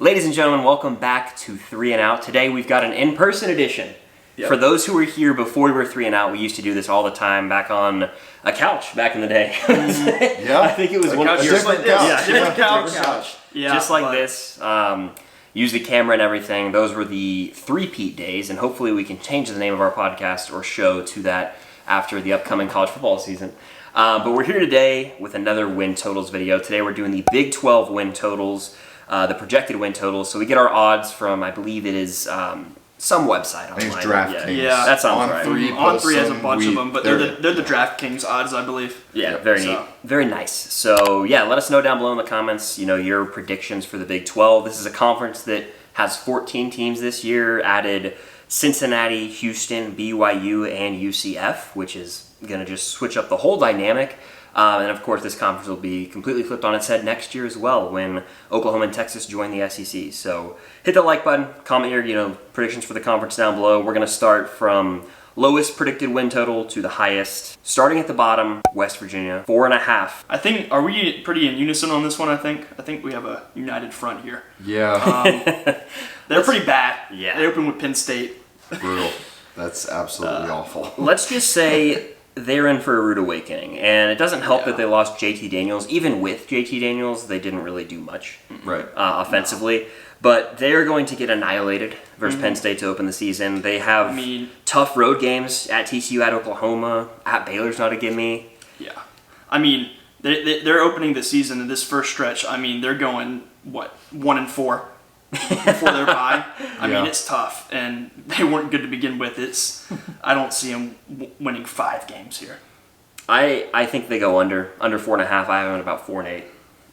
Ladies and gentlemen, welcome back to 3 and Out. Today we've got an in-person edition. Yep. For those who were here before we were 3 and Out, we used to do this all the time back on a couch back in the day. Yeah, I think it was a one of your different couch. Yeah, different couch. Yeah, just like this. Use the camera and everything. Those were the three-peat days, and hopefully we can change the name of our podcast or show to that after the upcoming college football season. But we're here today with another win totals video. Today we're doing the Big 12 win totals. The projected win totals. So we get our odds from, I believe it is some website online. I think it's DraftKings. Yeah, that sounds right. On3 has a bunch of them, but they're the DraftKings odds, I believe. Yeah, very neat. Very nice. So yeah, let us know down below in the comments, your predictions for the Big 12. This is a conference that has 14 teams this year, added Cincinnati, Houston, BYU, and UCF, which is going to just switch up the whole dynamic. And of course, this conference will be completely flipped on its head next year as well when Oklahoma and Texas join the SEC. So hit the like button, comment your predictions for the conference down below. We're going to start from lowest predicted win total to the highest. Starting at the bottom, West Virginia, 4.5. Are we pretty in unison on this one, I think we have a united front here. Yeah. They're pretty bad. Yeah. They open with Penn State. Brutal. That's absolutely awful. Let's just say they're in for a rude awakening, and it doesn't help that they lost JT Daniels. Even with JT Daniels, they didn't really do much offensively. But they're going to get annihilated versus Penn State to open the season. They have tough road games at TCU, at Oklahoma, at Baylor's not a gimme. Yeah. They're opening the season in this first stretch. They're going, 1-4 before their bye. It's tough, and they weren't good to begin with. I don't see them winning 5 games here. I think they go under 4.5. I have them about 4 and 8.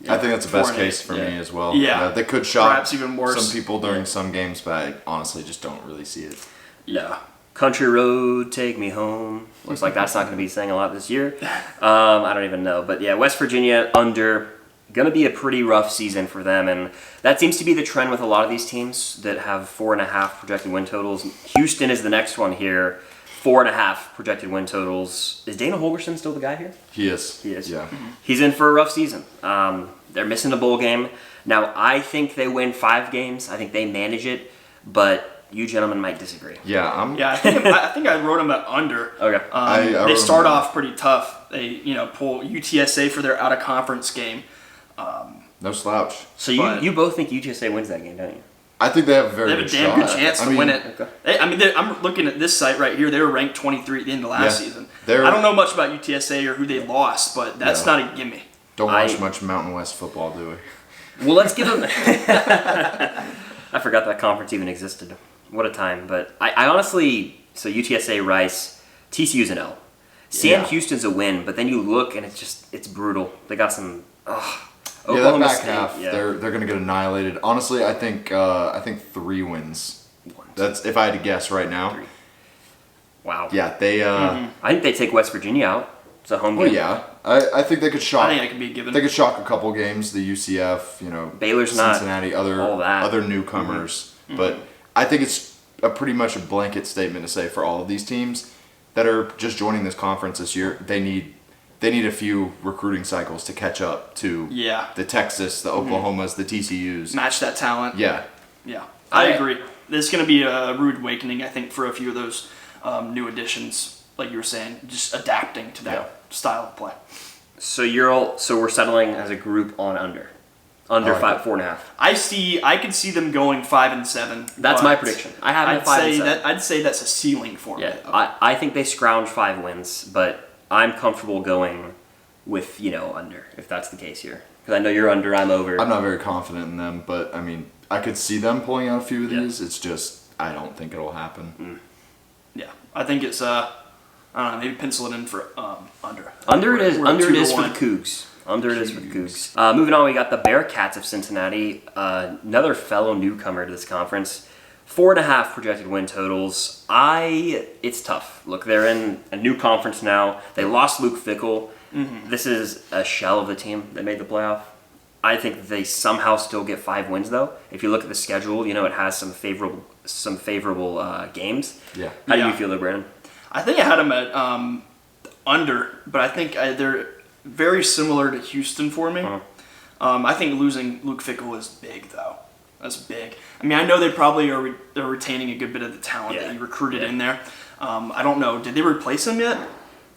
Yeah. I think that's the best case for me as well. Yeah. They could shock perhaps even worse. Some people during some games, but I honestly just don't really see it. Yeah. Country road, take me home. Looks like that's not going to be sang a lot this year. I don't even know. But yeah, West Virginia under. Going to be a pretty rough season for them, and that seems to be the trend with a lot of these teams that have 4.5 projected win totals. Houston is the next one here, 4.5 projected win totals. Is Dana Holgorsen still the guy here? He is. He is. Yeah. He's in for a rough season. They're missing a bowl game. Now, I think they win 5 games. I think they manage it, but you gentlemen might disagree. Yeah, I think I wrote them at under. Okay. They start off pretty tough. They pull UTSA for their out of conference game. No slouch. So you both think UTSA wins that game, don't you? I think they have a very good chance to win it. Okay. I'm looking at this site right here. They were ranked 23 at the end of last season. I don't know much about UTSA or who they lost, but that's not a gimme. Don't watch much Mountain West football, do we? Well, let's give them. I forgot that conference even existed. What a time! But I honestly, so UTSA, Rice, TCU's an L. Sam Houston's a win, but then you look and it's brutal. They got some. Oklahoma that back State, half, they're going to get annihilated. Honestly, I think 3 wins. That's if I had to guess right now. 3. Wow. Yeah, they. I think they take West Virginia out. It's a home game. Well, yeah, I think they could shock. I think it could be given. They could shock a couple games. The UCF, Baylor's Cincinnati, not other newcomers. But I think it's pretty much a blanket statement to say for all of these teams that are just joining this conference this year, they need a few recruiting cycles to catch up to the Texas, the Oklahomas, the TCUs. Match that talent. Yeah. Yeah. I agree. There's going to be a rude awakening, I think, for a few of those new additions, like you were saying, just adapting to that style of play. So we're settling as a group on under 4.5. I could see them going 5 and 7. That's my prediction. I have it at 5 and 7. I'd say that's a ceiling for me. Yeah, I think they scrounge 5 wins, but I'm comfortable going with, under, if that's the case here. Because I know you're under, I'm over. I'm not very confident in them, but, I could see them pulling out a few of these. It's just, I don't think it'll happen. Yeah, I think it's, I don't know, maybe pencil it in for under. Under it is for the Cougs. Under it is for the Cougs. Moving on, we got the Bearcats of Cincinnati, another fellow newcomer to this conference. 4.5 projected win totals. It's tough. Look, they're in a new conference now. They lost Luke Fickell. This is a shell of the team that made the playoff. I think they somehow still get 5 wins, though. If you look at the schedule, it has some favorable games. Yeah. How do you feel, though, Brandon? I think I had them at under, but I think they're very similar to Houston for me. I think losing Luke Fickell is big, though. That's big. I mean, I know they probably they're retaining a good bit of the talent that you recruited in there. I don't know. Did they replace him yet?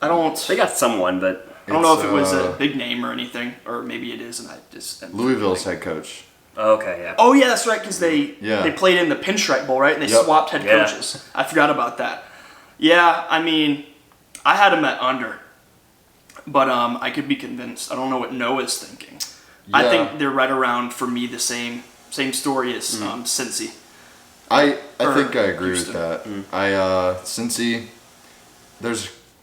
They got someone, but I don't know if it was a big name or anything, or maybe it is, and I just Louisville's head coach. Okay, yeah. Oh yeah, that's right, because they played in the Pinstripe Bowl, right? And they swapped head coaches. I forgot about that. Yeah, I mean, I had him at under, but I could be convinced. I don't know what Noah's thinking. Yeah. I think they're right around for me the same story as Cincy. I think I agree Houston. With that. Cincy,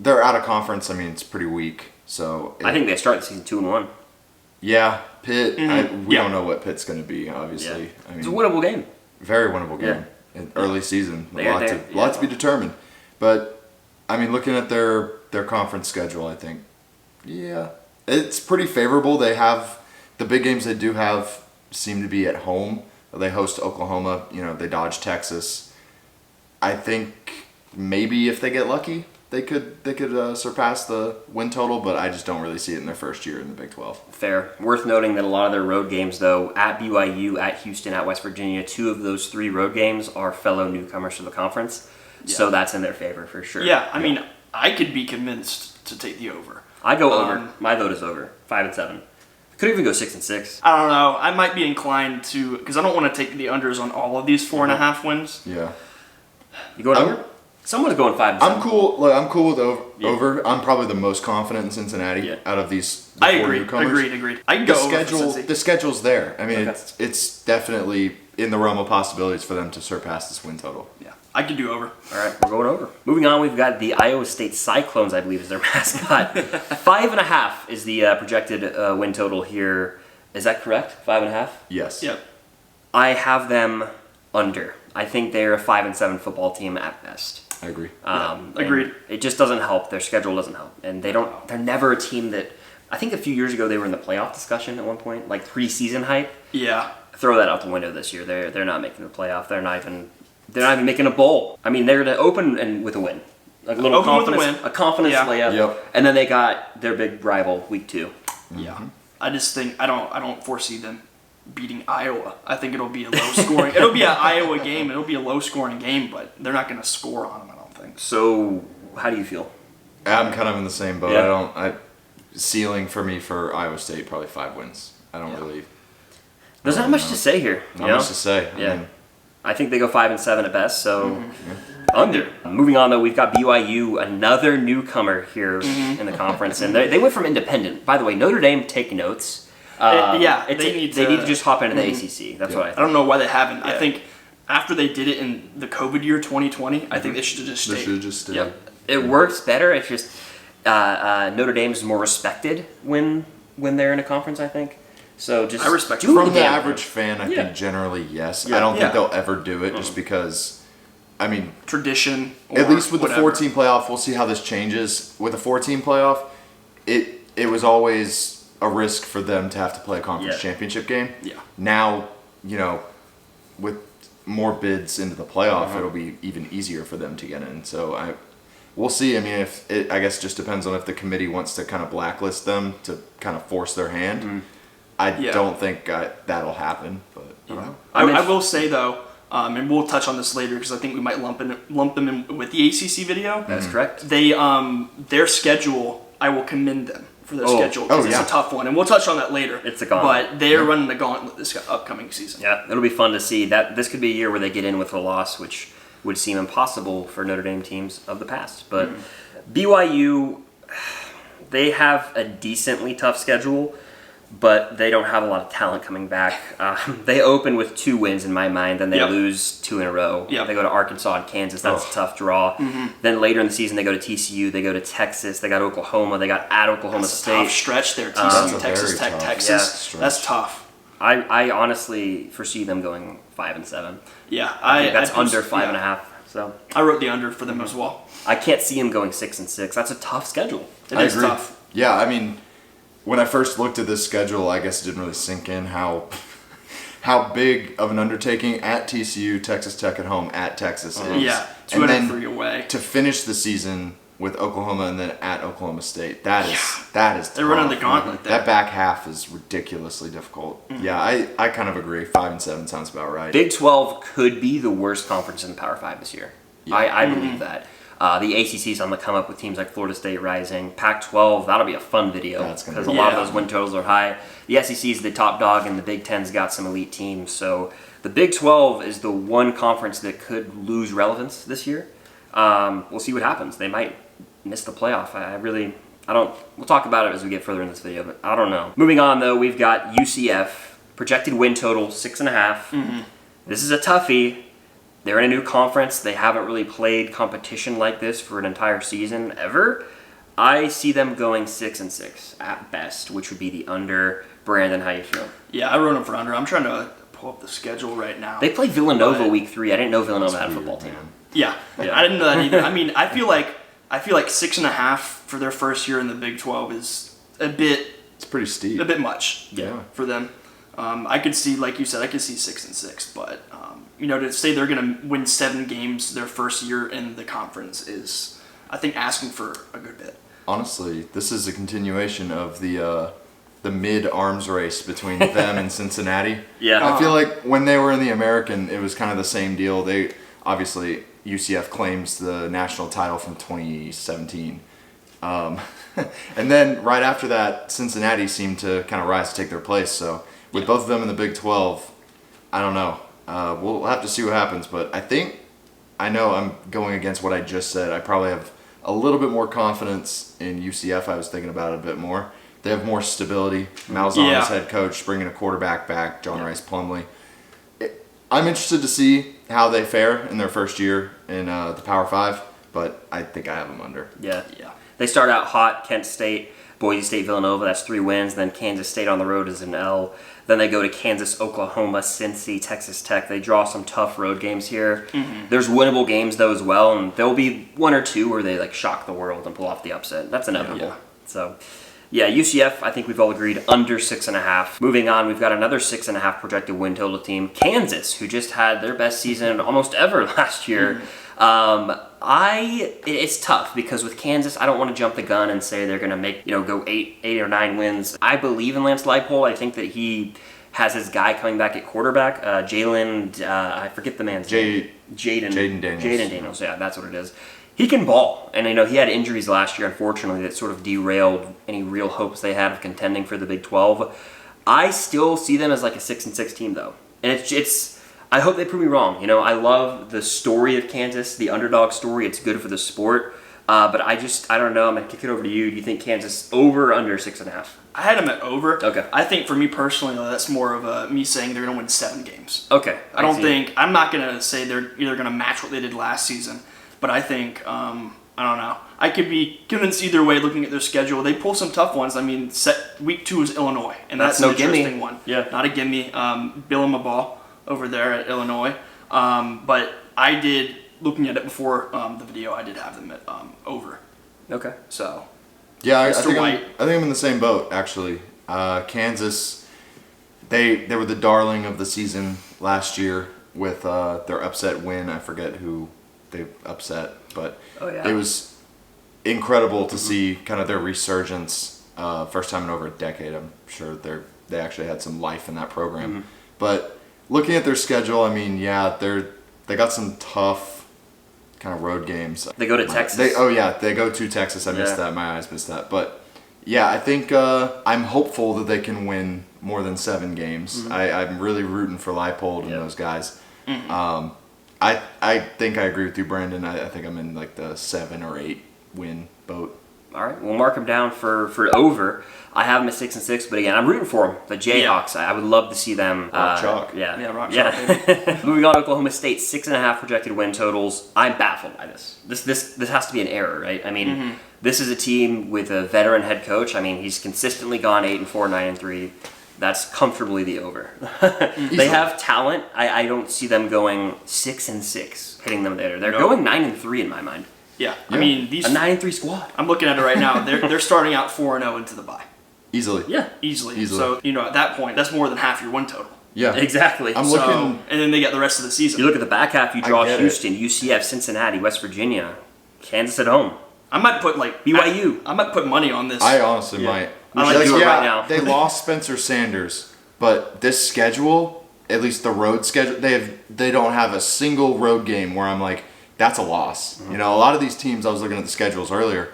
they're out of conference. I mean, it's pretty weak. So I think they start the season 2-1. Yeah, Pitt. We don't know what Pitt's going to be. Obviously, I mean, it's a winnable game. Very winnable game. In early season, a lot to be determined. But I mean, looking at their conference schedule, I think, it's pretty favorable. They have the big games they do have seem to be at home. They host Oklahoma. They dodge Texas. I think maybe if they get lucky, they could surpass the win total, but I just don't really see it in their first year in the Big 12. Fair. Worth noting that a lot of their road games, though, at BYU, at Houston, at West Virginia, 2 of those 3 road games are fellow newcomers to the conference. Yeah. So that's in their favor for sure. Yeah, I mean, I could be convinced to take the over. I go over. My vote is over. 5-7. Could even go 6-6. I don't know. I might be inclined to, because I don't want to take the unders on all of these 4.5 wins. Yeah. You going over? Someone's going 5-7. I'm cool. Look, I'm cool with over. I'm probably the most confident in Cincinnati out of these. I agree. Agreed. I can go over. The schedule's there. I mean, it's definitely in the realm of possibilities for them to surpass this win total. Yeah, I can do over. All right, we're going over. Moving on, we've got the Iowa State Cyclones, I believe, is their mascot. 5.5 is the projected win total here. Is that correct? 5.5? Yes. Yep. I have them under. I think they're a 5-7 football team at best. I agree. Agreed. It just doesn't help. Their schedule doesn't help, and they're never a team that. I think a few years ago they were in the playoff discussion at one point, like preseason hype. Yeah. Throw that out the window this year. They're not making the playoff. They're not even making a bowl. I mean, they're going to open with a win, like a little confidence, a confidence layup. Yep. And then they got their big rival week 2. Yeah. I just think I don't foresee them beating Iowa. I think it'll be a low scoring. It'll be an Iowa game. It'll be a low scoring game, but they're not going to score on them, I don't think. So, how do you feel? I'm kind of in the same boat. Yeah. Ceiling for me for Iowa State probably 5 wins. I don't really. There's not much to say here. Not much to say. Yeah. I think they go 5-7 at best. So under. Moving on though, we've got BYU, another newcomer here in the conference, and they went from independent. By the way, Notre Dame, take notes. They need to just hop into the ACC. That's what I think. I don't know why they haven't. Yeah. I think after they did it in the COVID year 2020, I think they should have just stayed. They should have just stayed. Yep. It works better. It's just Notre Dame is more respected when they're in a conference, I think. So just I respect it. From the average fan, I think generally yes. Yeah. I don't think they'll ever do it just because, I mean, tradition. At least with the 4-team playoff, we'll see how this changes. With the 4-team playoff, it was always a risk for them to have to play a conference championship game. Yeah. Now, with more bids into the playoff, it'll be even easier for them to get in. So we'll see. I mean, I guess just depends on if the committee wants to kind of blacklist them to kind of force their hand. Mm-hmm. I don't think that'll happen, but I will say though, and we'll touch on this later because I think we might lump them in with the ACC video. That's correct. They their schedule, I will commend them for their schedule because it's a tough one, and we'll touch on that later. It's a gauntlet, but they're running the gauntlet this upcoming season. Yeah, it'll be fun to see. That this could be a year where they get in with a loss, which would seem impossible for Notre Dame teams of the past. But BYU, they have a decently tough schedule, but they don't have a lot of talent coming back. They open with 2 wins in my mind, then they lose 2 in a row. Yep. They go to Arkansas and Kansas. That's a tough draw. Mm-hmm. Then later in the season, they go to TCU. They go to Texas. They got Oklahoma. They got at Oklahoma State. Tough stretch there. TCU, Texas Tech, Texas. Yeah. That's tough. I honestly foresee them going 5-7. Yeah, I think that's under 5.5. So I wrote the under for them as well. I can't see them going 6-6. That's a tough schedule. It is tough. Yeah, I mean, when I first looked at this schedule, I guess it didn't really sink in how big of an undertaking at TCU, Texas Tech at home, at Texas is. Yeah, 203 away. To finish the season with Oklahoma and then at Oklahoma State. That is They're running the tough. gauntlet there. That back half is ridiculously difficult. Yeah, I kind of agree. 5-7 sounds about right. Big 12 could be the worst conference in the Power 5 this year. Yeah. I believe that. The ACC's on the come up with teams like Florida State rising. Pac-12, that'll be a fun video That's gonna because be- a lot of Yeah. those win totals are high. The SEC's the top dog, and the Big Ten's got some elite teams. So the Big 12 is the one conference that could lose relevance this year. We'll see what happens. They might miss the playoff. We'll talk about it as we get further in this video, but I don't know. Moving on, though, we've got UCF. Projected win total, 6.5. This is a toughie. They're in a new conference. They haven't really played competition like this for an entire season ever. I see them going 6-6 at best, which would be the under. Brandon, how you feel? Yeah, I wrote them for under. I'm trying to pull up the schedule right now. They play Villanova But- week 3. I didn't know Villanova had a That's football weird, team. man. Yeah, Yeah. I didn't know that either. I mean, I feel like 6.5 for their first year in the Big 12 is a bit It's pretty steep. much Yeah. for them. I could see, like you said, I could see 6-6, but to say they're going to win 7 games their first year in the conference is, I think, asking for a good bit. Honestly, this is a continuation of the mid arms race between them and Cincinnati. Yeah. I feel like when they were in the American, it was kind of the same deal. They obviously UCF claims the national title from 2017, and then right after that, Cincinnati seemed to kind of rise to take their place. So with both of them in the Big 12, I don't know. We'll have to see what happens, but I know I'm going against what I just said. I probably have a little bit more confidence in UCF. I was thinking about it a bit more. They have more stability. Malzahn Yeah. is head coach, bringing a quarterback back, John Rice Plumlee. I'm interested to see how they fare in their first year in the Power 5, but I think I have them under. Yeah. Yeah. They start out hot, Kent State, Boise State, Villanova, that's 3 wins. Then Kansas State on the road is an L. Then they go to Kansas, Oklahoma, Cincy, Texas Tech. They draw some tough road games here. There's winnable games, though, as well, and there'll be 1 or 2 where they shock the world and pull off the upset. That's inevitable. Yeah. So, yeah, UCF, I think we've all agreed, under 6.5. Moving on, we've got another 6.5 projected win total team, Kansas, who just had their best season almost ever last year. It's tough because with Kansas, I don't want to jump the gun and say they're going to make, go 8 or 9 wins. I believe in Lance Leipold. I think that he has his guy coming back at quarterback. Jalen, I forget the man's name. Jaden Daniels. Jaden Daniels, yeah, that's what it is. He can ball, and he had injuries last year, unfortunately, that sort of derailed any real hopes they had of contending for the Big 12. I still see them as a 6-6 team, though, and it's. I hope they prove me wrong. I love the story of Kansas, the underdog story. It's good for the sport, but I don't know. I'm gonna kick it over to you. Do you think Kansas over or under 6.5? I had them at over. Okay. I think for me personally, though, that's more of me saying they're going to win 7 games. Okay. I'm not going to say they're either going to match what they did last season, but I think, I don't know. I could be convinced either way looking at their schedule. They pull some tough ones. I mean, week 2 is Illinois, and that's no an interesting gimme. one. Yeah. Not a gimme. Bill and ball over there at Illinois. But I did, looking at it before the video, I did have them at over. Okay. So, Yeah, I Mr. think White. I'm in the same boat actually. Kansas, they were the darling of the season last year with their upset win. I forget who they upset, but Oh, yeah. it was incredible to see kind of their resurgence. First time in over a decade. I'm sure they actually had some life in that program. But looking at their schedule, I mean, yeah, they got some tough kind of road games. They go to Texas. They go to Texas. I missed that. My eyes missed that. But yeah, I think I'm hopeful that they can win more than 7 games. I'm really rooting for Leipold and those guys. I think I agree with you, Brandon. I think I'm in the 7 or 8 win boat. All right, we'll mark them down for over. I have them at 6-6, but again, I'm rooting for them. The Jayhawks, I would love to see them. Rock chalk. Yeah, rock chalk, Moving on, Oklahoma State, 6.5 projected win totals. I'm baffled by this. This has to be an error, right? I mean, this is a team with a veteran head coach. I mean, he's consistently gone 8-4, 9-3. That's comfortably the over. They have talent. I don't see them going 6-6, hitting them there. They're going 9-3 in my mind. yeah. I mean, A 9-3 squad. I'm looking at it right now. They're starting out 4-0 into the bye. Easily. Yeah, Easily. So, at that point, that's more than half your win total. Yeah. exactly. I'm So, looking. and then they get the rest of the season. You look at the back half, you draw get it. Houston, UCF, Cincinnati, West Virginia, Kansas at home. I might put BYU. I might put money on this. I honestly might. We should do it right now. They lost Spencer Sanders, but this schedule, at least the road schedule, they don't have a single road game where I'm like, that's a loss. Mm-hmm. You know, a lot of these teams, I was looking at the schedules earlier,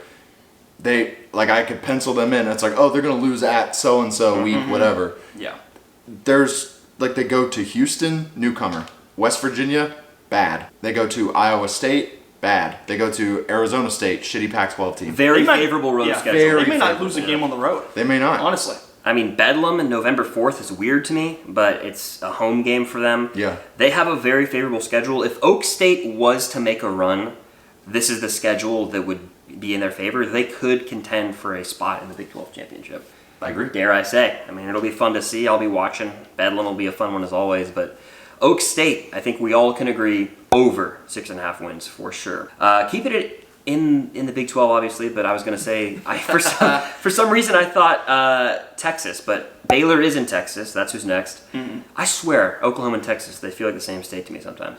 I could pencil them in. It's like, oh, they're going to lose at so-and-so week, whatever. Yeah. There's, they go to Houston, newcomer. West Virginia, bad. They go to Iowa State, bad. They go to Arizona State, shitty Pac-12 team. Very favorable road schedule. Very They may not favorable. lose a game on the road. They may not. Honestly. I mean, Bedlam and November 4th is weird to me, but it's a home game for them. Yeah. They have a very favorable schedule. If Oak State was to make a run, this is the schedule that would be in their favor. They could contend for a spot in the Big 12 championship. I agree. Dare I say. I mean, it'll be fun to see. I'll be watching. Bedlam will be a fun one as always, but Oak State, I think we all can agree, over 6.5 wins for sure. Keeping it in the Big 12, obviously, but I was going to say, for some reason I thought Texas, but Baylor is in Texas. That's who's next. Mm-hmm. I swear, Oklahoma and Texas, they feel like the same state to me sometimes.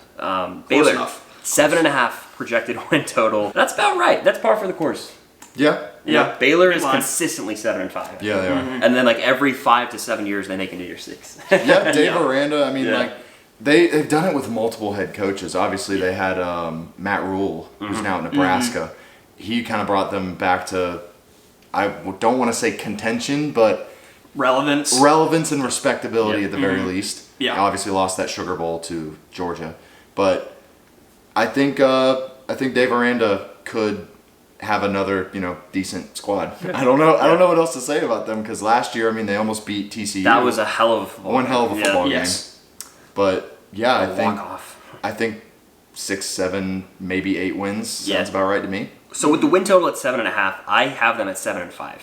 Baylor, enough. 7.5 projected win total. That's about right. That's par for the course. Yeah. Yeah. Baylor is Line. consistently 7-5. Yeah, they are. And then every 5 to 7 years, they make a New Year's Six. Yeah, Dave Aranda, I mean, Yeah. they've done it with multiple head coaches. Obviously, they had Matt Rule, who's now at Nebraska. He kind of brought them back to, I don't want to say contention, but Relevance. relevance and respectability Yeah. at the very least. Yeah. Obviously lost that Sugar Bowl to Georgia, but I think Dave Aranda could have another decent squad. I don't know what else to say about them because last year, I mean, they almost beat TCU. That was a hell of a one hell of a football game. Yes. But yeah, walk-off. I think 6, 7, maybe 8 wins Yeah. sounds about right to me. So with the win total at 7.5, I have them at 7-5.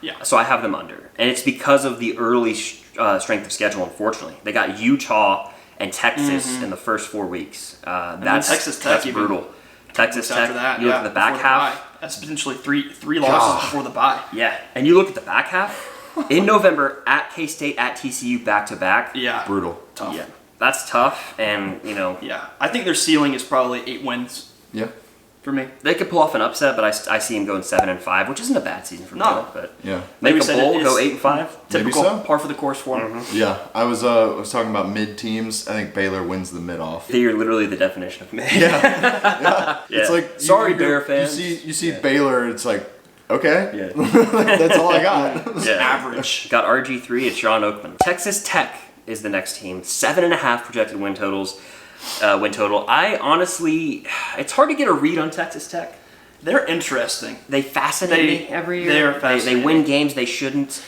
Yeah. So I have them under, and it's because of the early strength of schedule. Unfortunately, they got Utah and Texas in the first 4 weeks. That's Texas Tech That's even. brutal. Texas Tech. After that, you look at the back before half. bye. That's potentially three losses before the bye. Yeah, and you look at the back half. In November, at K-State, at TCU, back to back. Yeah. Brutal. Tough. Yeah, that's tough, and Yeah. I think their ceiling is probably 8 wins Yeah. for me. they could pull off an upset. But I see them going 7-5, which isn't a bad season for No. them. But Yeah. make we a said bowl, it go is- 8-5. Maybe Typical so. par for the course for them. Yeah. I was talking about mid teams. I think Baylor wins the mid off. You're literally the definition of me. Yeah. Yeah. It's like Sorry, Bear fans. You see Baylor, it's like, okay. Yeah. That's all I got. Yeah. Average. Got RG3 at Sean Oakman. Texas Tech is the next team. 7.5 projected win total. I honestly, it's hard to get a read on Texas Tech. They're interesting. They fascinate me every year. They are They fascinating. win games they shouldn't.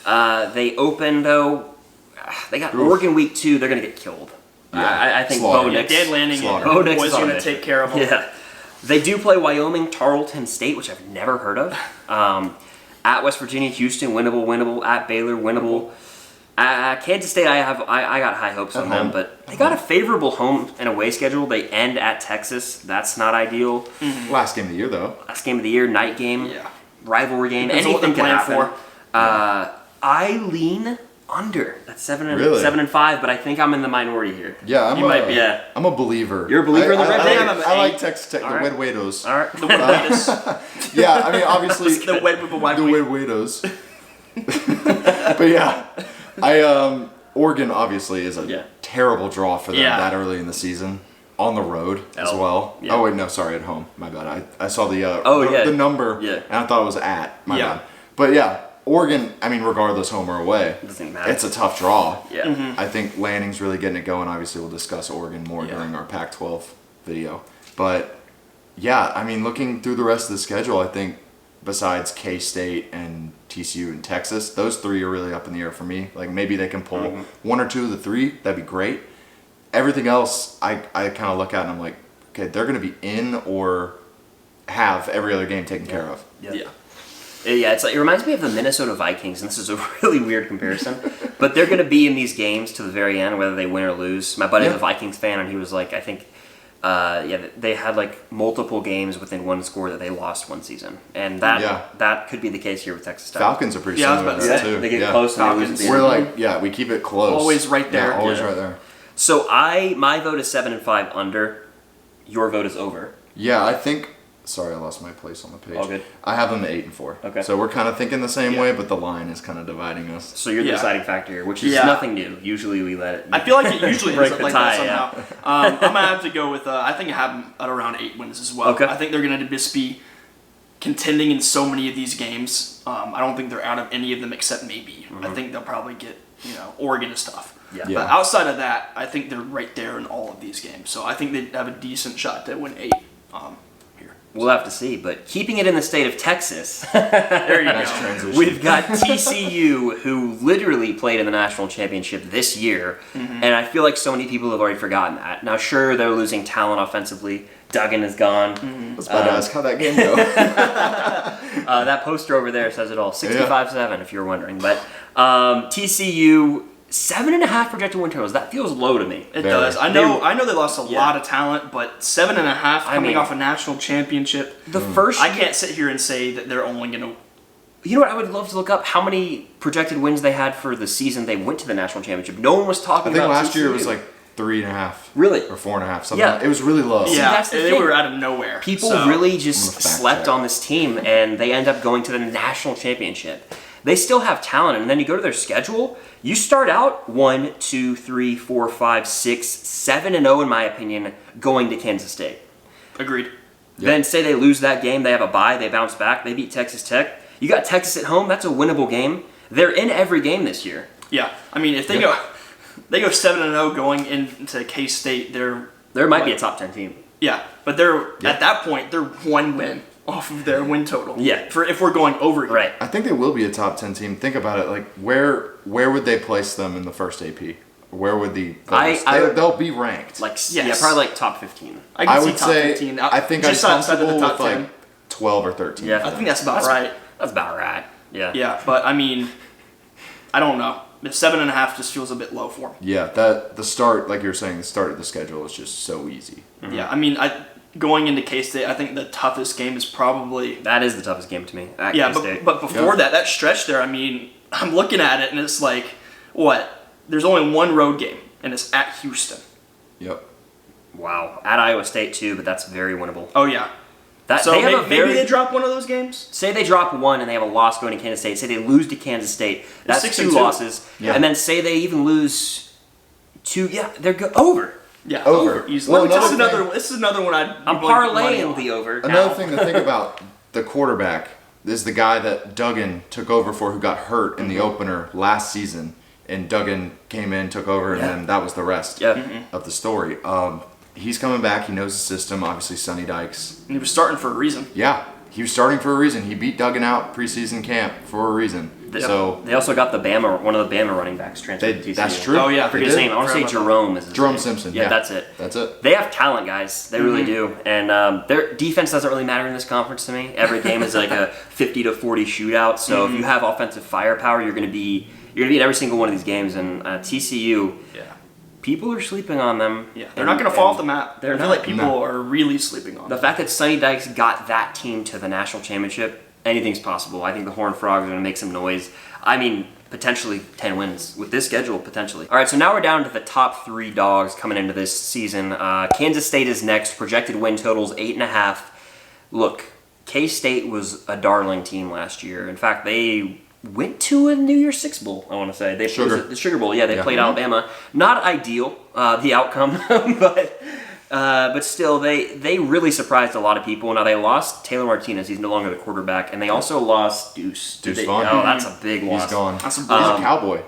They open though. They got Oregon week 2. They're gonna get killed. Yeah. I think Slaughter. Bo Yeah, Nix. Dan Lanning Slaughter. Bo Nix was is on going to it. take care of them. Yeah. They do play Wyoming, Tarleton State, which I've never heard of. At West Virginia, Houston, winnable. At Baylor, winnable. Kansas State, I got high hopes on them, home. but they got a favorable home and away schedule. They end at Texas. That's not ideal. Last game of the year, though. Last game of the year, night game, Yeah. rivalry game, Depends on what anything can they're happen. playing I lean under. That's 7 Really? 7-5, but I think I'm in the minority here. Yeah, You might be. Yeah. I'm a believer. You're a believer in the Red I, Raiders? I like Texas Tech, All the right. Red Wados. All right. The Wetness. Yeah, I mean, obviously, The wet with the white the wing. Red Wados. But yeah, Oregon obviously is a Yeah. terrible draw for them Yeah. that early in the season. On the road as Oh, well. yeah. Oh wait, no, sorry, at home. My bad. I saw the yeah. number Yeah. and I thought it was at. My Yeah. bad. But yeah, Oregon. I mean, regardless, home or away, Doesn't matter. it's a tough draw. Yeah. I think Lanning's really getting it going. Obviously, we'll discuss Oregon more Yeah. during our Pac-12 video. But yeah, I mean, looking through the rest of the schedule, I think besides K-State and TCU and Texas, those 3 are really up in the air for me. Like maybe they can pull 1 or 2 of the 3. That'd be great. Everything else, I kind of look at and I'm like, okay, they're going to be in or have every other game taken care of. Yeah. Yeah. Yeah, it reminds me of the Minnesota Vikings, and this is a really weird comparison. But they're going to be in these games to the very end, whether they win or lose. My buddy's Yeah. a Vikings fan, and he was like, I think, they had like multiple games within one score that they lost one season, and that could be the case here with Texas Tech. Falcons are pretty Yeah, I was similar about to to that say. too. They get yeah. close and they lose at the Falcons. end. We're like, we keep it close. Always right there. Yeah, always Yeah. right there. So my vote is 7-5 under. Your vote is over. Yeah, I think Sorry, I lost my place on the page. All good. I have them at 8-4. Okay. So we're kind of thinking the same way, but the line is kind of dividing us. So you're the Yeah. deciding factor here, which is Yeah. nothing new. Usually we let it. I feel like it usually Break ends up the like tie, that somehow. I'm gonna have to go with. I think I have them at around 8 wins as well. Okay. I think they're gonna just be contending in so many of these games. I don't think they're out of any of them except maybe. I think they'll probably get Oregon and stuff. Yeah. Yeah. But outside of that, I think they're right there in all of these games. So I think they have a decent shot to win 8 here. We'll have to see. But keeping it in the state of Texas, There you Nice go. transition. we've got TCU, who literally played in the national championship this year, and I feel like so many people have already forgotten that. Now, sure, they're losing talent offensively. Duggan is gone. I was about to ask how that game go. That poster over there says it all. 65-7, if you're wondering. But TCU, 7.5 projected win totals. That feels low to me. It Very. does. I know they lost a Yeah. lot of talent, but 7.5 coming mean- off a national championship. The first, I can't sit here and say that they're only gonna. you know what? I would love to look up how many projected wins they had for the season they went to the national championship. No one was I talking think about last year it TCU. was like 3.5. Really? Or 4.5. Something. Yeah. Like, it was really low. Yeah, that's the they thing. were out of nowhere. People so- really I'm just gonna fact slept check. on this team, and they end up going to the national championship. They still have talent, and then you go to their schedule. You start out 1, 2, 3, 4, 5, 6, 7-0 in my opinion, going to Kansas State. Agreed. Then say they lose that game, they have a bye, they bounce back, they beat Texas Tech. You got Texas at home. That's a winnable game. They're in every game this year. Yeah, I mean, if they go 7-0 going into K State, There might be a top 10 team. but they're at that point they're one win off of their win total. Yeah. for if we're going over here. Right. I think they will be a top 10 team. Think about it. Like, where would they place them in the first AP? Where would they'll be ranked. Like, Yes. yeah, probably like top 15. I can I see would top say 15. I think I'm just outside of comfortable the top with 10. like 12 or 13. Yeah. I think that's about right. That's about right. Yeah. Yeah, but I mean, I don't know. The 7.5 just feels a bit low for them. Yeah, the start, like you were saying, the start of the schedule is just so easy. Yeah, I mean, going into K State, I think the toughest game is probably. That is the toughest game to me. At Yeah, K-State. but before that stretch there, I mean, I'm looking at it and it's like, what? There's only one road game, and it's at Houston. Yep. Wow. At Iowa State too, but that's very winnable. Oh yeah. That So they have maybe they drop one of those games. Say they drop one and they have a loss going to Kansas State. Say they lose to Kansas State. That's 2 6-2. losses. Yeah. And then say they even lose 2. Yeah, they're over. Yeah, Over. Easily. Well, this is another another. This is another one I'd. I'm be willing to put money parlaying on. the over. Another now. thing to think about, the quarterback is the guy that Duggan took over for, who got hurt in the opener last season, and Duggan came in, took over, and Yeah. then that was the rest Yeah. of the story. He's coming back. He knows the system. Obviously, Sonny Dykes. And he was starting for a reason. Yeah, he was starting for a reason. He beat Duggan out preseason camp for a reason. So They also got one of the Bama running backs transferred to TCU. that's true. Oh, yeah. I forget his They did. name. I want to say Forgot about Jerome is his Jerome name. Simpson. Yeah, Yeah, that's it. That's it. They have talent, guys. They really do. And their defense doesn't really matter in this conference to me. Every game is like a 50 to 40 shootout. So if you have offensive firepower, you're going to be in every single one of these games. And TCU, Yeah. people are sleeping on them. Yeah. They're not going to fall off the map. they're I feel not. like people are really sleeping on The them. fact that Sonny Dykes got that team to the national championship, anything's possible. I think the Horned Frogs are going to make some noise. I mean, potentially 10 wins with this schedule, potentially. All right, so now we're down to the top 3 dogs coming into this season. Kansas State is next. Projected win totals 8.5. Look, K-State was a darling team last year. In fact, they went to a New Year's Six Bowl, I want to say. Sugar. Was it the Sugar Bowl, yeah. They Yeah. played Alabama. Not ideal, the outcome, but still, they really surprised a lot of people. Now, they lost Taylor Martinez. He's no longer the quarterback. And they also lost Deuce. Deuce Vaughn. Oh, that's a big loss. He's gone. That's a He's big- a Cowboy.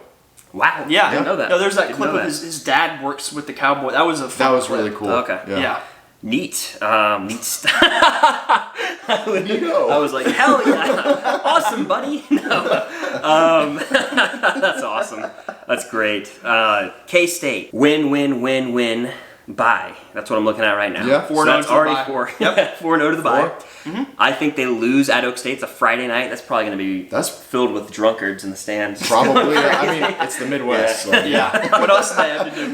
Wow. Yeah. I didn't know that. No, there's that Didn't clip know of that. his dad works with the Cowboy. That was a fun That was clip. really cool. Okay. Yeah. Neat. Neat stuff. I was like, hell yeah. Awesome, buddy. No. That's awesome. That's great. K-State. Win. Bye. That's what I'm looking at right now. Yeah. 4-0 that's to the already bye. 4. Yep. 4-0 to the bye. 4. I think they lose at Oak State. It's a Friday night. That's probably going to be That's filled with drunkards in the stands. Probably. I mean, it's the Midwest. So. Yeah. What else did they have to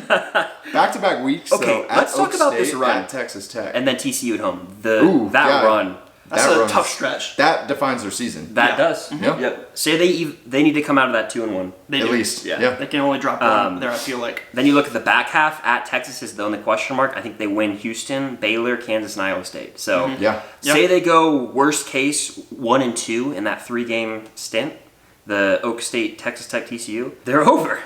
do? Back-to-back weeks. Okay, though, let's at talk Oak about this State, run. at Texas Tech. And then TCU at home. Ooh, That yeah. run. That's that a runs- tough stretch. That defines their season. That Yeah. does. Mhm. Yep. Say they need to come out of that 2-1. They At do. least. Yeah. Yeah. They can only drop one there, I feel like. Then you look at the back half. At Texas is the only question mark. I think they win Houston, Baylor, Kansas, and Iowa State. So Yeah. say they go worst case 1-2 in that 3-game stint. The Oak State, Texas Tech, TCU. They're over.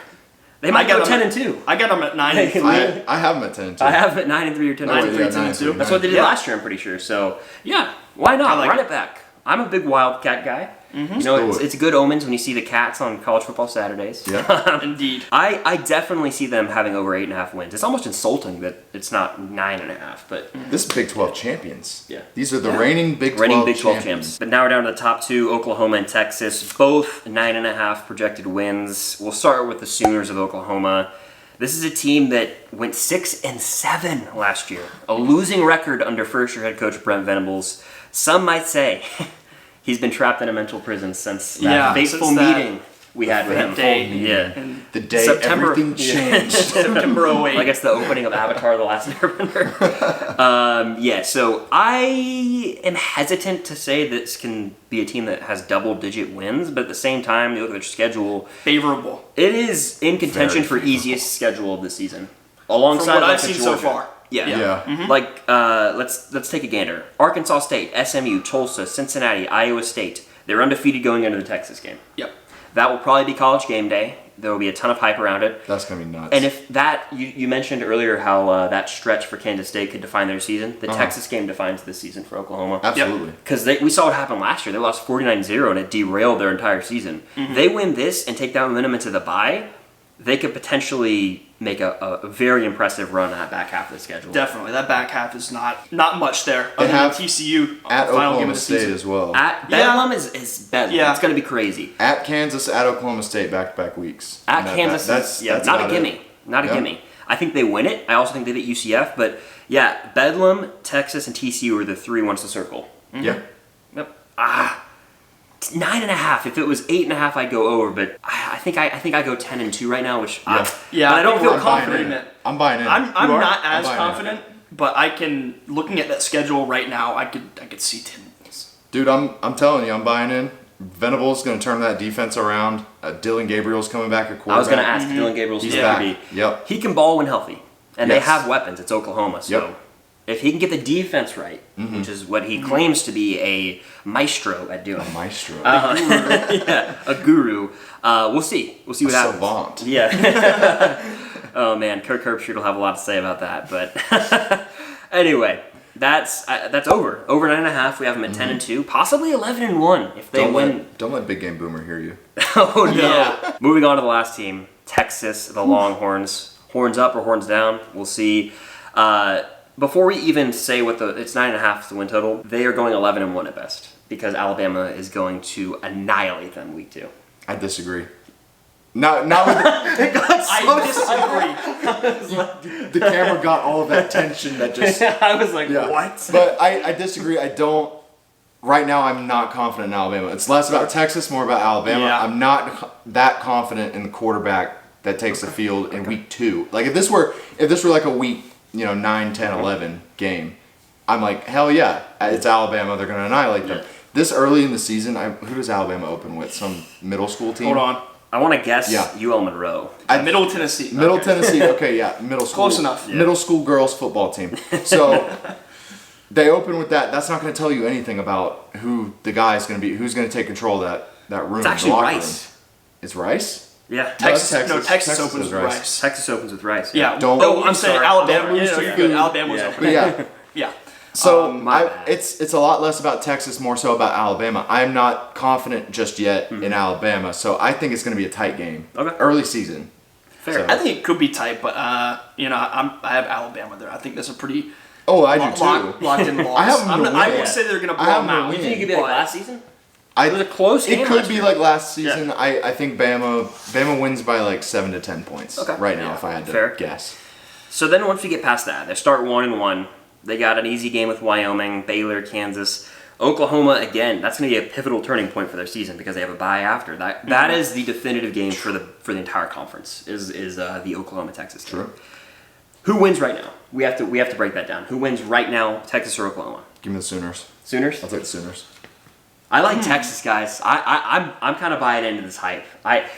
They might go 10-2. I got them at 9-3. I have them at 10 too. I have it 9-3 or 10-2. 9-3, 10-2. 9-3. That's what they did Yeah. last year, I'm pretty sure. So, yeah, why not? I like Run it. it back. I'm a big Wildcat guy. Mm-hmm. You know, do it's, it. it's good omens when you see the Cats on college football Saturdays. Yeah. Indeed. I definitely see them having over 8.5 wins. It's almost insulting that it's not 9.5, but This is Big 12 champions. Yeah. These are the reigning Big 12 reigning Big 12 champions. champs. But now we're down to the top two, Oklahoma and Texas, both 9.5 projected wins. We'll start with the Sooners of Oklahoma. This is a team that went 6-7 last year, a losing record under first-year head coach Brent Venables. Some might say he's been trapped in a mental prison since that Yeah, fateful since that meeting we had with him. day. Yeah. And The day September- everything changed. September 08. I guess the opening of Avatar: The Last Airbender. Yeah, so I am hesitant to say this can be a team that has double-digit wins, but at the same time, you look at their schedule, favorable. it is in contention Very for easiest schedule of the season, alongside From what like I've the seen so Georgia. far. Yeah. Yeah. Like let's take a gander. Arkansas State, SMU, Tulsa, Cincinnati, Iowa State. They're undefeated going into the Texas game. Yep. That will probably be College game day. There will be a ton of hype around it. That's going to be nuts. And if that, you mentioned earlier how that stretch for Kansas State could define their season. The Texas game defines this season for Oklahoma. Absolutely. Because we saw what happened last year. They lost 49-0 and it derailed their entire season. They win this and take that momentum into the bye, they could potentially make a very impressive run at back half of the schedule. Definitely. That back half is not much there. They Other than have TCU At final game Oklahoma of the State season. as well. At Yeah. Bedlam is Bedlam. Yeah. It's going to be crazy. At Kansas, at Oklahoma State, back-to-back weeks. At And that- Kansas, that's not a about gimme. it. Not a Yeah. gimme. I think they win it. I also think they beat UCF. But yeah, Bedlam, Texas, and TCU are the three ones to circle. Yeah. Yep. 9.5. If it was 8.5, I'd go over. But I think I go 10-2 right now, which Yeah. Yeah, but I don't think feel we're I'm buying confident. in. I'm buying in. I'm You are? not I'm as buying confident, but I can. Looking at that schedule right now, I could see 10 wins. Dude, I'm telling you, I'm buying in. Venable's going to turn that defense around. Dylan Gabriel's coming back at quarterback. I was going to ask Dylan Gabriel's He's who's back. QB. Yep. He can ball when healthy, and Yes. they have weapons. It's Oklahoma, so Yep. if he can get the defense right, which is what he claims to be a maestro at doing, Maestro. yeah, a guru. We'll see. We'll see what happens. Savant. Yeah. Oh man, Kirk Herbstreit will have a lot to say about that. But anyway, that's over. Over 9.5. We have them at 10-2, possibly 11-1 if they win. Don't let Big Game Boomer hear you. Oh no. Yeah. Moving on to the last team, Texas, the Longhorns. Horns up or horns down? We'll see. Before we even say it's 9.5 the win total, they are going 11-1 at best because Alabama is going to annihilate them week 2. I disagree. Not with I disagree. the camera got all of that tension that just. I was like, Yeah. what? But I disagree. I don't. Right now, I'm not confident in Alabama. It's less about Texas, more about Alabama. Yeah. I'm not that confident in the quarterback that takes the field in week 2. Like if this were like a week 9, 10, 11 game, I'm like, hell yeah, it's Alabama. They're going to annihilate them. Yeah. This early in the season, who does Alabama open with? Some middle school team? Hold on. I want to guess Yeah. UL Monroe. Middle Tennessee. Middle Okay. Tennessee. Okay, yeah, middle school. Close enough. Yeah. Middle school girls football team. So they open with that. That's not going to tell you anything about who the guy is going to be. Who's going to take control of that room? It's actually the locker Rice. Room. It's Rice. Yeah. Texas. Texas. No, Texas Texas opens is with Rice. Rice. Texas opens with Rice. Yeah. Don't- No, I'm saying sorry. Alabama. Don't Yeah, lose no, to you're your good. food. Alabama was Yeah. opening. But yeah. Yeah. So my bad. it's a lot less about Texas, more so about Alabama. I'm not confident just yet in Alabama, so I think it's going to be a tight game. Okay. Early season. Fair. So- I think it could be tight, but I have Alabama there. I think that's a pretty Oh, I do too. locked in loss. I have them to I win. won't say they're going to I blow have them them to out. win. You think it could be like last season? I, It was a close It game could last be year. like last season. I think Bama wins by like 7 to 10 points Okay. right now. Yeah. If I had to Fair. guess. So then once we get past that, they start 1-1. They got an easy game with Wyoming, Baylor, Kansas, Oklahoma again. That's going to be a pivotal turning point for their season because they have a bye after. That is the definitive game for the entire conference. Is the Oklahoma Texas game. True. Who wins right now? We have to break that down. Who wins right now, Texas or Oklahoma? Give me the Sooners. Sooners? I'll take the Sooners. I like Texas, guys. I'm kind of buying into this hype.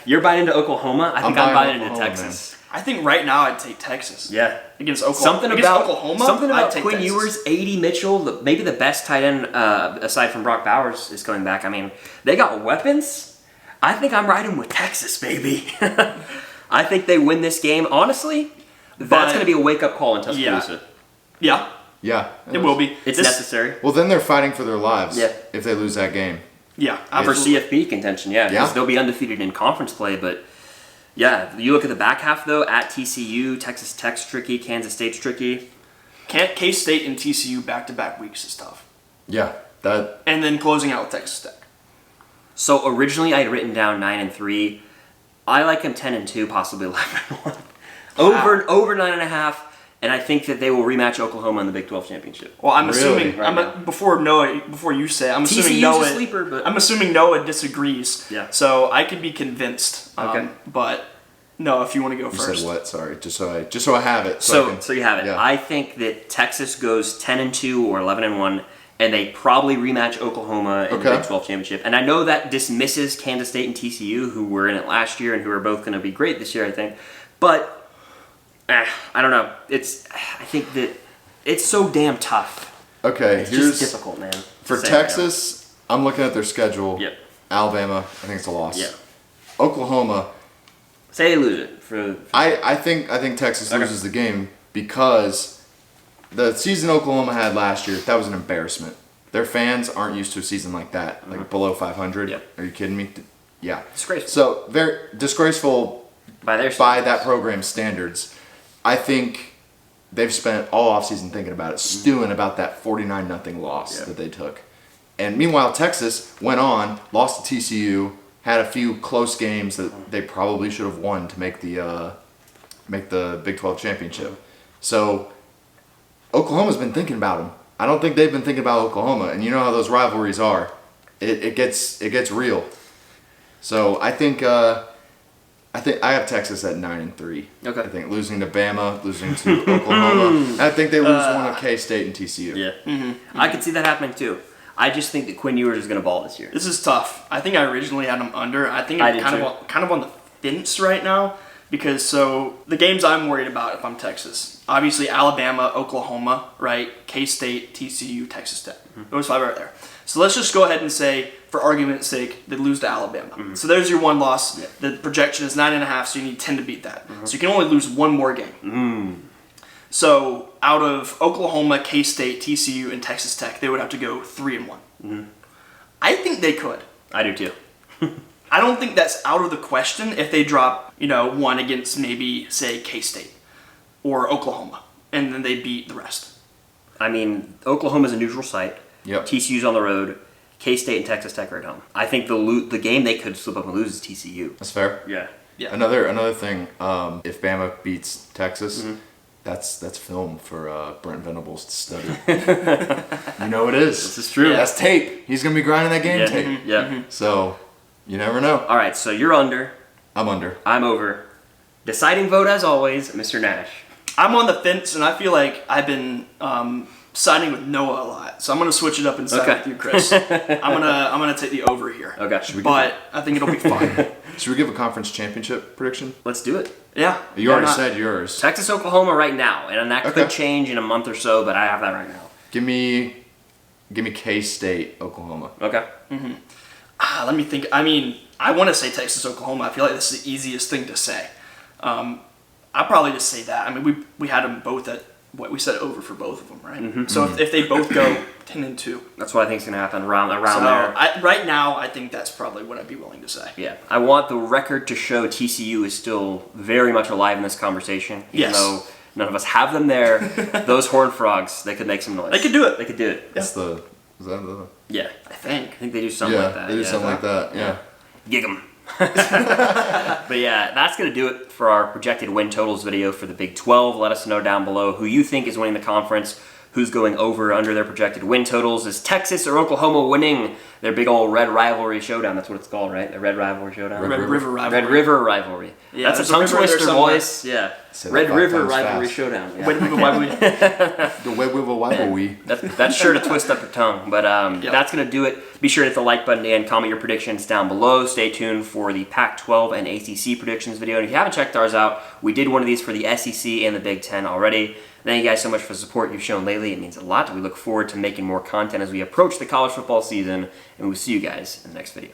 You're buying into Oklahoma. I think I'm buying into Oklahoma, Texas. I think right now I'd take Texas. Yeah. Against Oklahoma. Oklahoma, something I'd about take Quinn Texas. Ewers, A.D. Mitchell, maybe the best tight end aside from Brock Bowers is coming back. I mean, they got weapons. I think I'm riding with Texas, baby. I think they win this game. Honestly, that's going to be a wake-up call in Tuscaloosa. Yeah. Yeah. It will be. It's necessary. Well, then they're fighting for their lives. Yeah. If they lose that game. Yeah. For Absolutely. CFP contention, yeah. Because they'll be undefeated in conference play, but yeah, you look at the back half, though, at TCU, Texas Tech's tricky, Kansas State's tricky. K-State and TCU back-to-back weeks is tough. Yeah. That. And then closing out with Texas Tech. So originally I had written down 9-3. I like them 10-2, possibly 11-1. Over 9.5, and I think that they will rematch Oklahoma in the Big 12 championship. Well, I'm Really? assuming Right now. before you say, I'm assuming TCU's Noah. a sleeper, but I'm assuming Noah disagrees. Yeah. So I could be convinced. Okay. But no, if you want to go You first. said what? Sorry. Just so I have it. so you have it. Yeah. I think that Texas goes 10-2 or 11-1, and they probably rematch Oklahoma in the Okay. Big 12 championship. And I know that dismisses Kansas State and TCU, who were in it last year and who are both going to be great this year, I think. But I don't know. I think that it's so damn tough. Okay. It's Here's just difficult, man. for to say right Texas. I'm looking at their schedule. Yep. Alabama. I think it's a loss. Yeah. Oklahoma. now. Say they lose it for I think Texas Okay. loses the game because the season Oklahoma had last year, that was an embarrassment. Their fans aren't used to a season like that, like below 500. Yep. Are you kidding me? Yeah. disgraceful So very disgraceful by their by standards. that program's standards. I think they've spent all offseason thinking about it, stewing about that 49-0 loss Yeah. that they took. And meanwhile, Texas went on, lost to TCU, had a few close games that they probably should have won to make the Big 12 championship. So Oklahoma's been thinking about them. I don't think they've been thinking about Oklahoma, and you know how those rivalries are. It gets real. So I think I have Texas at 9-3. Okay. I think losing to Bama, losing to Oklahoma. I think they lose one of K-State and TCU. Yeah. I could see that happening too. I just think that Quinn Ewers is going to ball this year. This is tough. I think I originally had them under. I think I I'm did kind of on the fence right now because so the games I'm worried about if I'm Texas, obviously Alabama, Oklahoma, right? K-State, TCU, Texas Tech. Those five right there. So let's just go ahead and say, for argument's sake, they lose to Alabama. So there's your one loss. Yeah. The projection is 9.5, so you need 10 to beat that. So you can only lose one more game. So out of Oklahoma, K-State, TCU, and Texas Tech, they would have to go 3-1. I think they could. I do too. I don't think that's out of the question if they drop, one against maybe, say, K-State or Oklahoma, and then they beat the rest. I mean, Oklahoma's a neutral site. Yep. TCU's on the road. K-State and Texas Tech are at home. I think the game they could slip up and lose is TCU. That's fair. Yeah. Yeah. Another thing, if Bama beats Texas, that's film for Brent Venables to study. You know it is. This is true. Yeah. That's tape. He's gonna be grinding that game Yeah. tape. Yeah. So you never know. All right, so you're under. I'm under. I'm over. Deciding vote, as always, Mr. Nash. I'm on the fence, and I feel like I've been siding with Noah a lot, so I'm gonna switch it up and side Okay. with you, Chris. I'm gonna take the over here. Okay. But I think it'll be fun. Should we give a conference championship prediction? Let's do it. Yeah. You why already not? said yours. Texas, Oklahoma right now, and that could Okay. change in a month or so, but I have that right now. Give me K-State, Oklahoma. Okay. Let me think. I mean, I want to say Texas, Oklahoma. I feel like this is the easiest thing to say. I'll probably just say that. I mean, we had them both at what we said over for both of them, right? So if they both go 10-2, That's what I think is going to happen around so there. right now I think that's probably what I'd be willing to say. Yeah, I want the record to show TCU is still very much alive in this conversation. Even Yes. though none of us have them there, those Horned Frogs, they could make some noise. They could do it. They could do it. That's is that the? Yeah. I think. I think they do something Yeah, like that. they do something like that. Yeah. Gig 'em. But yeah, that's going to do it for our projected win totals video for the Big 12. Let us know down below who you think is winning the conference, who's going over under their projected win totals. Is Texas or Oklahoma winning their big old Red Rivalry Showdown? That's what it's called, right? The Red Rivalry Showdown? Red River rivalry. Red River Rivalry. Yeah, that's a there's a tongue river in there twister, somewhere. boys. Yeah. Say that Red 5 River times Rivalry fast. Showdown. Yeah. Why would The wibble. That's sure to twist up your tongue. But that's going to do it. Be sure to hit the like button and comment your predictions down below. Stay tuned for the Pac-12 and ACC predictions video. And if you haven't checked ours out, we did one of these for the SEC and the Big Ten already. Thank you guys so much for the support you've shown lately. It means a lot. We look forward to making more content as we approach the college football season. And we'll see you guys in the next video.